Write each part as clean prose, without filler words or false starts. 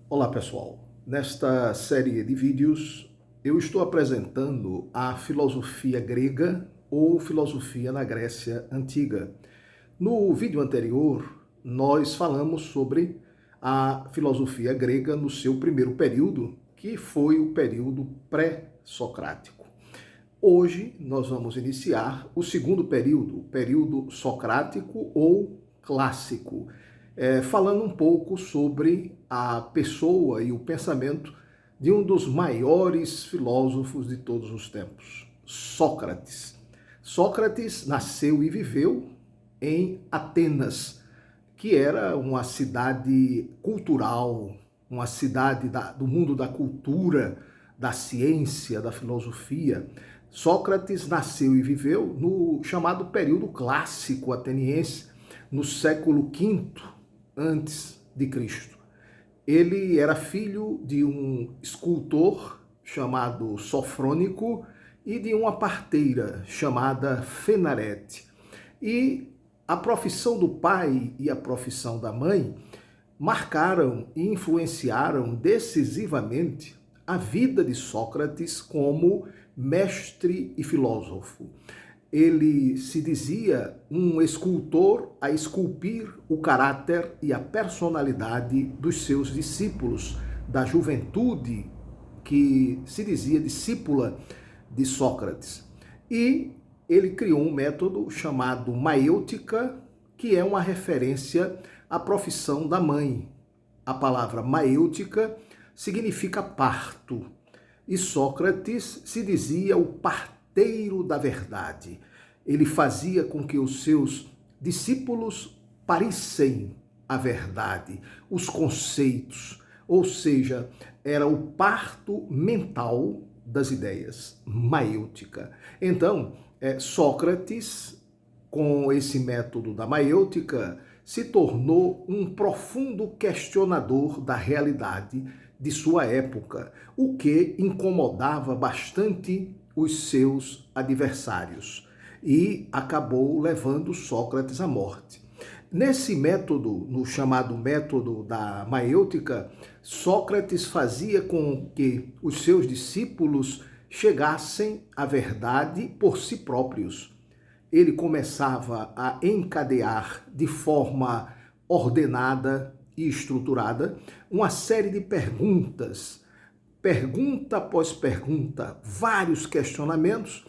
Olá pessoal, nesta série de vídeos eu estou apresentando a filosofia grega ou filosofia na Grécia Antiga. No vídeo anterior nós falamos sobre a filosofia grega no seu primeiro período, que foi o período pré-socrático. Hoje nós vamos iniciar o segundo período, o período socrático ou clássico, falando um pouco sobre a pessoa e o pensamento de um dos maiores filósofos de todos os tempos, Sócrates. Sócrates nasceu e viveu em Atenas, que era uma cidade cultural, uma cidade do mundo da cultura, da ciência, da filosofia. Sócrates nasceu e viveu no chamado período clássico ateniense, no século V antes de Cristo. Ele era filho de um escultor chamado Sofrônico e de uma parteira chamada Fenarete. E a profissão do pai e a profissão da mãe marcaram e influenciaram decisivamente a vida de Sócrates como mestre e filósofo. Ele se dizia um escultor a esculpir o caráter e a personalidade dos seus discípulos, da juventude que se dizia discípula de Sócrates. E ele criou um método chamado maêutica, que é uma referência à profissão da mãe. A palavra maêutica significa parto. E Sócrates se dizia o parteiro da verdade. Ele fazia com que os seus discípulos parissem a verdade, os conceitos, ou seja, era o parto mental das ideias, maêutica. Então, Sócrates, com esse método da maêutica, se tornou um profundo questionador da realidade de sua época, o que incomodava bastante os seus adversários e acabou levando Sócrates à morte. Nesse método, no chamado método da maêutica, Sócrates fazia com que os seus discípulos chegassem à verdade por si próprios. Ele começava a encadear de forma ordenada e estruturada uma série de perguntas, pergunta após pergunta, vários questionamentos,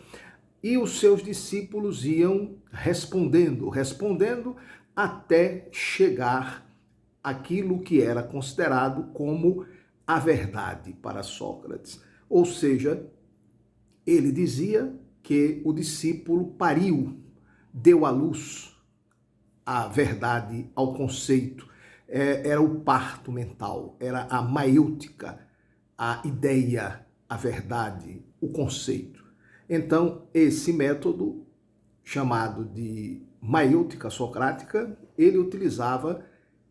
e os seus discípulos iam respondendo até chegar àquilo que era considerado como a verdade para Sócrates. Ou seja, ele dizia que o discípulo pariu, deu à luz a verdade ao conceito. Era o parto mental, era a maêutica, a ideia, a verdade, o conceito. Então, esse método, chamado de maêutica socrática, ele utilizava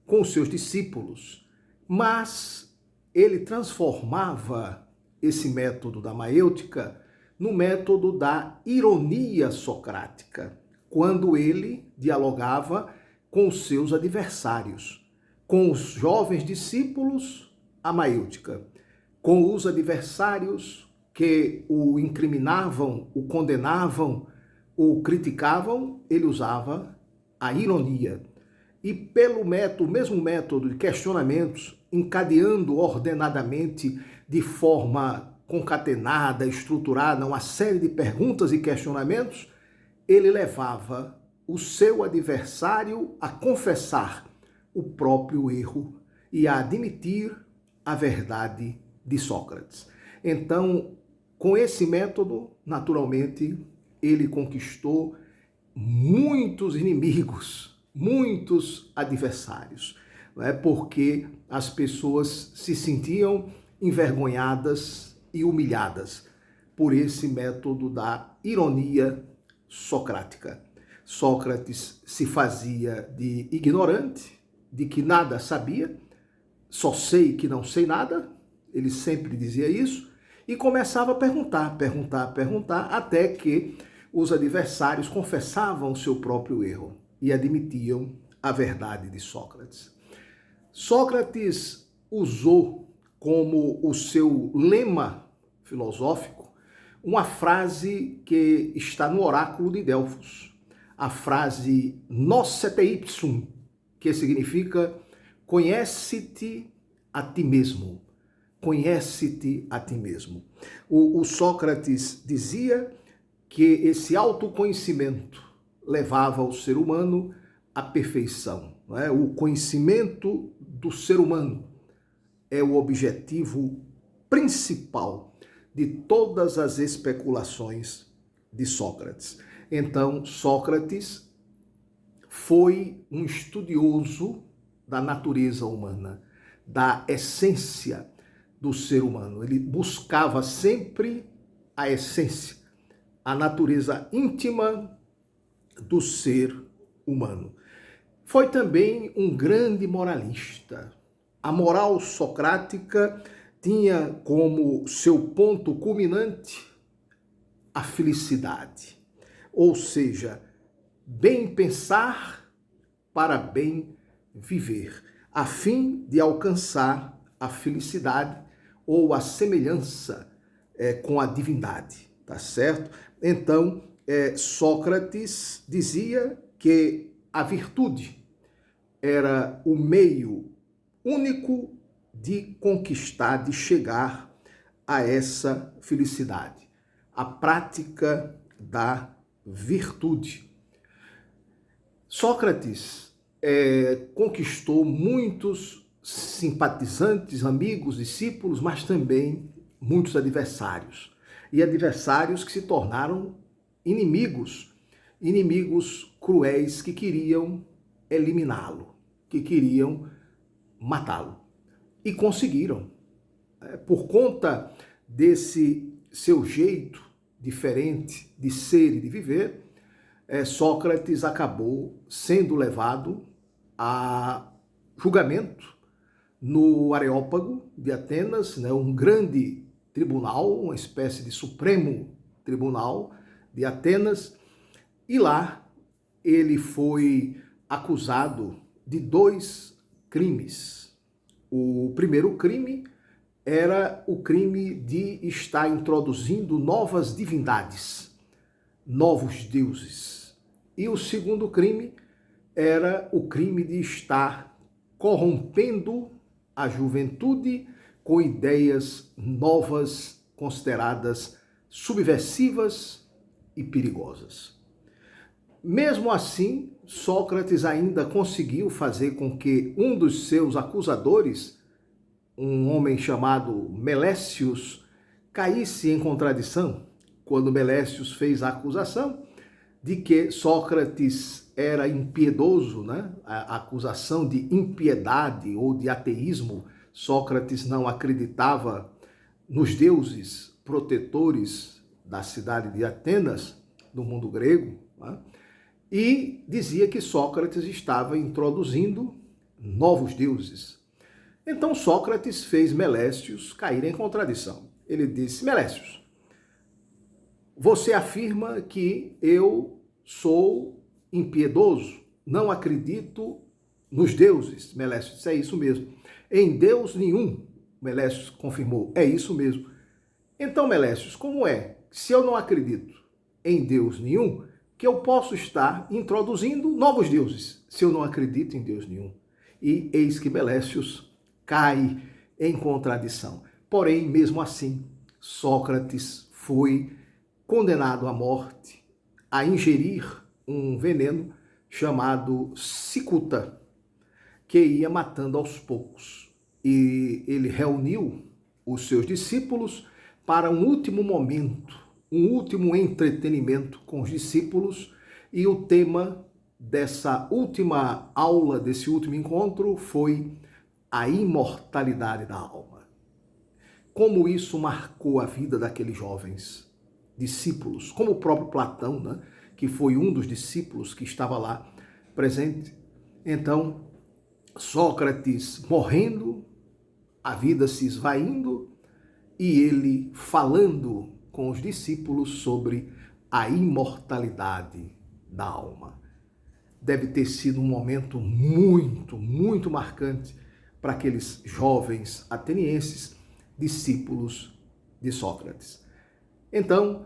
com os seus discípulos, mas ele transformava esse método da maêutica no método da ironia socrática, quando ele dialogava com os seus adversários. Com os jovens discípulos, a maêutica. Com os adversários que o incriminavam, o condenavam, o criticavam, ele usava a ironia. E pelo mesmo método de questionamentos, encadeando ordenadamente, de forma concatenada, estruturada, uma série de perguntas e questionamentos, ele levava o seu adversário a confessar o próprio erro e a admitir a verdade de Sócrates. Então, com esse método, naturalmente, ele conquistou muitos inimigos, muitos adversários, porque as pessoas se sentiam envergonhadas e humilhadas por esse método da ironia socrática. Sócrates se fazia de ignorante, de que nada sabia, só sei que não sei nada, ele sempre dizia isso, e começava a perguntar, até que os adversários confessavam o seu próprio erro e admitiam a verdade de Sócrates. Sócrates usou como o seu lema filosófico uma frase que está no oráculo de Delfos, a frase Noscete ipsum, que significa conhece-te a ti mesmo. Conhece-te a ti mesmo. O Sócrates dizia que esse autoconhecimento levava o ser humano à perfeição. Não é? O conhecimento do ser humano é o objetivo principal de todas as especulações de Sócrates. Então, Sócrates foi um estudioso da natureza humana, da essência do ser humano. Ele buscava sempre a essência, a natureza íntima do ser humano. Foi também um grande moralista. A moral socrática tinha como seu ponto culminante a felicidade, ou seja, bem pensar para bem viver, a fim de alcançar a felicidade ou a semelhança com a divindade, tá certo? Então, Sócrates dizia que a virtude era o meio único de conquistar, de chegar a essa felicidade, a prática da virtude. Sócrates conquistou muitos simpatizantes, amigos, discípulos, mas também muitos adversários. E adversários que se tornaram inimigos, inimigos cruéis que queriam eliminá-lo, que queriam matá-lo. E conseguiram. Por conta desse seu jeito diferente de ser e de viver, Sócrates acabou sendo levado a julgamento no Areópago de Atenas, né, um grande tribunal, uma espécie de Supremo Tribunal de Atenas, e lá ele foi acusado de 2 crimes. O primeiro crime era o crime de estar introduzindo novas divindades, novos deuses. E o segundo crime era o crime de estar corrompendo a juventude com ideias novas, consideradas subversivas e perigosas. Mesmo assim, Sócrates ainda conseguiu fazer com que um dos seus acusadores, um homem chamado Melécios, caísse em contradição quando Melécios fez a acusação de que Sócrates era impiedoso, né? A acusação de impiedade ou de ateísmo. Sócrates não acreditava nos deuses protetores da cidade de Atenas, do mundo grego, né? E dizia que Sócrates estava introduzindo novos deuses. Então Sócrates fez Melécios cair em contradição. Ele disse: Melécios, você afirma que eu sou impiedoso, não acredito nos deuses. Melécios disse: é isso mesmo. Em Deus nenhum. Melécios confirmou: é isso mesmo. Então, Melécios, como é? Se eu não acredito em Deus nenhum, que eu posso estar introduzindo novos deuses, se eu não acredito em Deus nenhum? E eis que Melécios cai em contradição. Porém, mesmo assim, Sócrates foi condenado à morte, a ingerir um veneno chamado cicuta, que ia matando aos poucos. E ele reuniu os seus discípulos para um último momento, um último entretenimento com os discípulos, e o tema dessa última aula, desse último encontro, foi a imortalidade da alma. Como isso marcou a vida daqueles jovens discípulos, como o próprio Platão, né, que foi um dos discípulos que estava lá presente. Então, Sócrates morrendo, a vida se esvaindo, e ele falando com os discípulos sobre a imortalidade da alma. Deve ter sido um momento muito, muito marcante para aqueles jovens atenienses, discípulos de Sócrates. Então,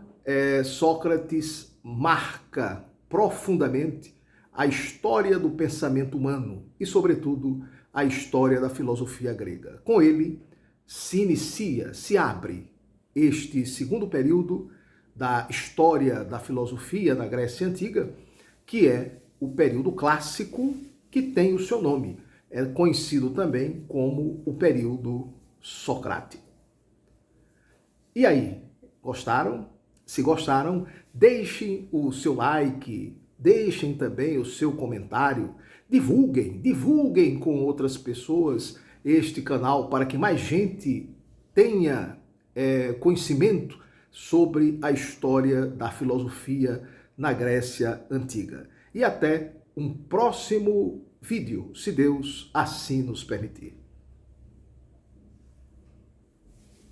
Sócrates marca profundamente a história do pensamento humano e, sobretudo, a história da filosofia grega. Com ele, se abre este segundo período da história da filosofia na Grécia Antiga, que é o período clássico, que tem o seu nome. É conhecido também como o período socrático. E aí, gostaram? Se gostaram, deixem o seu like, deixem também o seu comentário, divulguem com outras pessoas este canal para que mais gente tenha conhecimento sobre a história da filosofia na Grécia Antiga. E até um próximo vídeo, se Deus assim nos permitir.